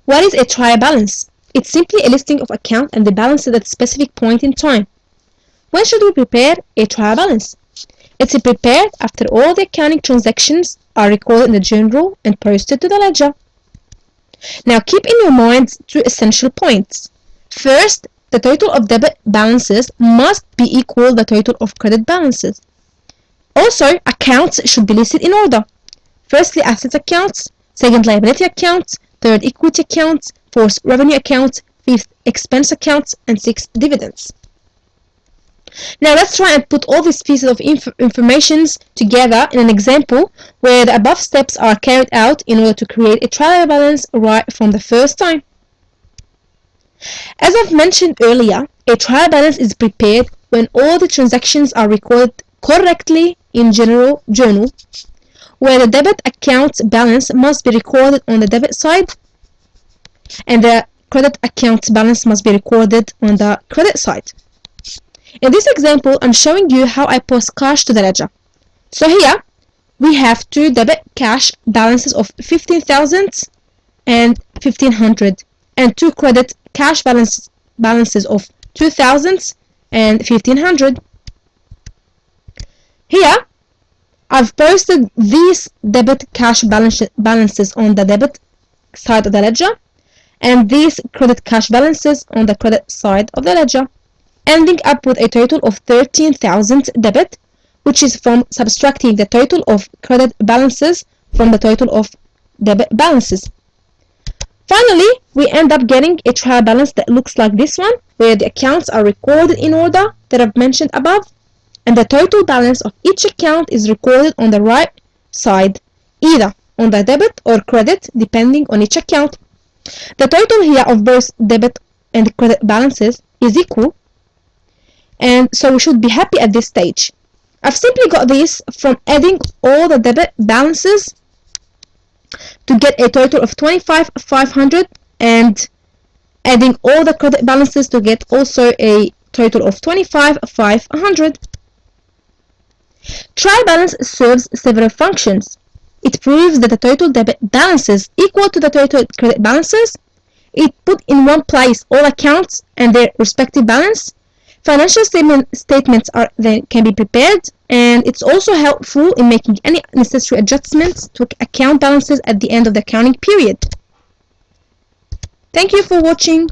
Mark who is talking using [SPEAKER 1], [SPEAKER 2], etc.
[SPEAKER 1] What is a trial balance? It's simply a listing of accounts and the balances at a specific point in time. When should we prepare a trial balance? It's prepared after all the accounting transactions are recorded in the journal and posted to the ledger. Now keep in your mind two essential points. First, the total of debit balances must be equal to the total of credit balances. Also, accounts should be listed in order. Firstly, asset accounts, second, liability accounts, third, equity accounts, fourth, revenue accounts, fifth, expense accounts, and sixth, dividends. Now let's try and put all these pieces of information together in an example where the above steps are carried out in order to create a trial balance right from the first time. As I've mentioned earlier, a trial balance is prepared when all the transactions are recorded correctly in journal, where the debit account balance must be recorded on the debit side and the credit account balance must be recorded on the credit side. In this example, I'm showing you how I post cash to the ledger. So here, we have two debit cash balances of 15,000 and 1,500 and two credit cash balances of 2,000 and 1,500. Here, I've posted these debit cash balances on the debit side of the ledger and these credit cash balances on the credit side of the ledger, ending up with a total of 13,000 debit, which is from subtracting the total of credit balances from the total of debit balances. Finally, we end up getting a trial balance that looks like this one, where the accounts are recorded in order that I've mentioned above, and the total balance of each account is recorded on the right side, either on the debit or credit, depending on each account. The total here of both debit and credit balances is equal, and so we should be happy at this stage. I've simply got this from adding all the debit balances to get a total of 25,500 and adding all the credit balances to get also a total of 25,500. Trial balance serves several functions. It proves that the total debit balances equal to the total credit balances. It put in one place all accounts and their respective balance. Financial statements can be prepared, and it's also helpful in making any necessary adjustments to account balances at the end of the accounting period. Thank you for watching.